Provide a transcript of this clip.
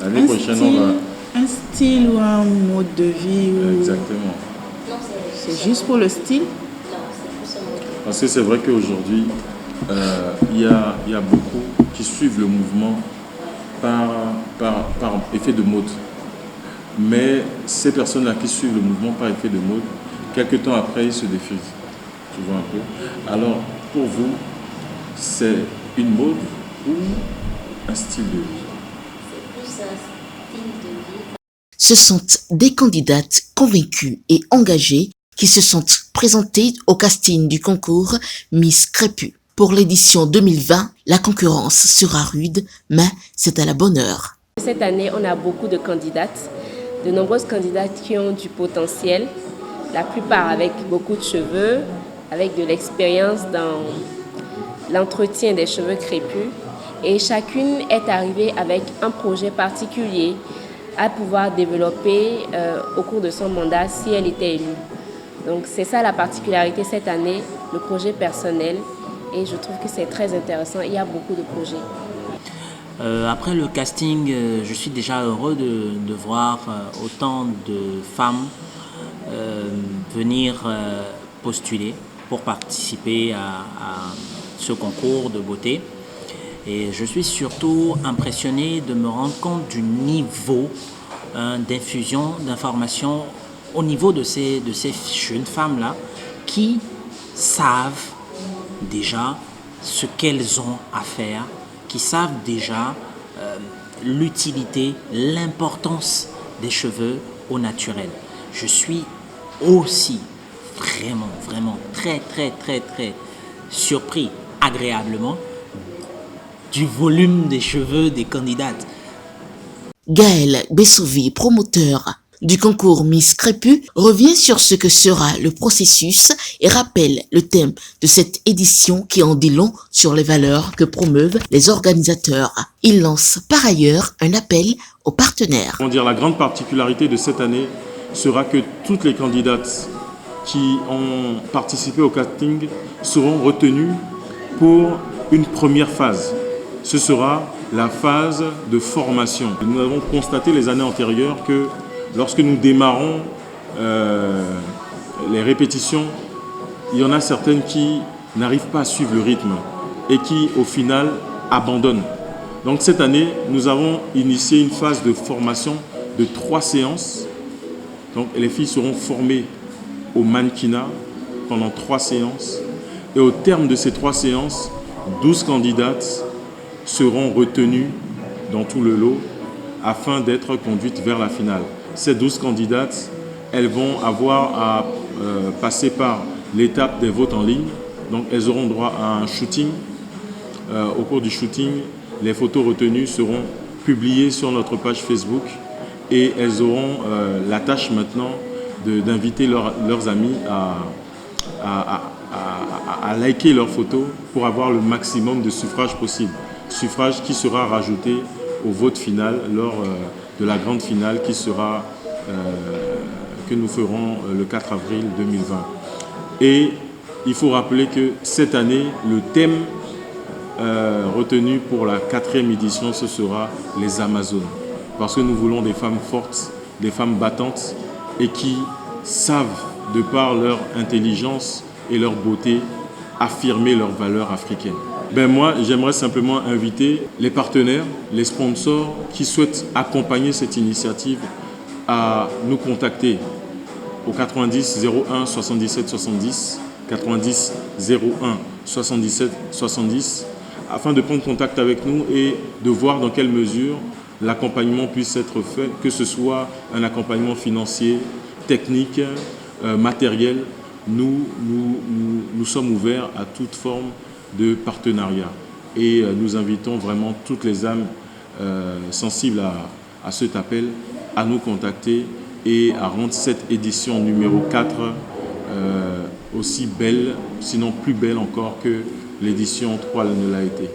L'année prochaine, on va... Un style ou un mode de vie ou... Exactement. C'est juste pour le style? Parce que c'est vrai qu'aujourd'hui, il y a beaucoup qui suivent le mouvement par effet de mode. Mais ces personnes-là qui suivent le mouvement par effet de mode, quelques temps après, ils se défrisent. Tu vois un peu. Alors, pour vous, c'est une mode ou un style de vie? C'est plus un style de vie. Ce sont des candidates convaincues et engagées qui se sont présentées au casting du concours Miss Crépus. Pour l'édition 2020, la concurrence sera rude, mais c'est à la bonne heure. Cette année, on a beaucoup de candidates, de nombreuses candidates qui ont du potentiel, la plupart avec beaucoup de cheveux, avec de l'expérience dans l'entretien des cheveux crépus. Et chacune est arrivée avec un projet particulier à pouvoir développer au cours de son mandat si elle était élue. Donc c'est ça la particularité cette année, le projet personnel, et je trouve que c'est très intéressant, il y a beaucoup de projets. Après le casting, je suis déjà heureux de voir autant de femmes venir postuler pour participer à ce concours de beauté. Et je suis surtout impressionné de me rendre compte du niveau d'infusion d'informations au niveau de ces jeunes femmes-là qui savent déjà ce qu'elles ont à faire, qui savent déjà l'utilité, l'importance des cheveux au naturel. Je suis aussi vraiment très surpris agréablement du volume des cheveux des candidates. Gaël Bessouvi, promoteur du concours Miss Crépus, revient sur ce que sera le processus et rappelle le thème de cette édition qui en dit long sur les valeurs que promeuvent les organisateurs. Il lance par ailleurs un appel aux partenaires. La grande particularité de cette année sera que toutes les candidates qui ont participé au casting seront retenues pour une première phase. Ce sera la phase de formation. Nous avons constaté les années antérieures que lorsque nous démarrons les répétitions, il y en a certaines qui n'arrivent pas à suivre le rythme et qui, au final, abandonnent. Donc cette année, nous avons initié une phase de formation de 3 séances. Donc les filles seront formées au mannequinat pendant 3 séances. Et au terme de ces 3 séances, 12 candidates seront retenues dans tout le lot afin d'être conduites vers la finale. Ces 12 candidates, elles vont avoir à passer par l'étape des votes en ligne. Donc elles auront droit à un shooting. Au cours du shooting, les photos retenues seront publiées sur notre page Facebook et elles auront la tâche maintenant d'inviter leurs amis à liker leurs photos pour avoir le maximum de suffrages possible. Suffrage qui sera rajouté au vote final lors de la grande finale qui sera que nous ferons le 4 avril 2020. Et il faut rappeler que cette année, le thème retenu pour la 4e édition, ce sera les Amazones. Parce que nous voulons des femmes fortes, des femmes battantes et qui savent, de par leur intelligence et leur beauté, affirmer leurs valeurs africaines. Moi, j'aimerais simplement inviter les partenaires, les sponsors qui souhaitent accompagner cette initiative à nous contacter au 90 01 77 70, 90 01 77 70, afin de prendre contact avec nous et de voir dans quelle mesure l'accompagnement puisse être fait, que ce soit un accompagnement financier, technique, matériel. Nous sommes ouverts à toute forme de partenariat et nous invitons vraiment toutes les âmes sensibles à cet appel à nous contacter et à rendre cette édition numéro 4 aussi belle, sinon plus belle encore que l'édition 3 ne l'a été.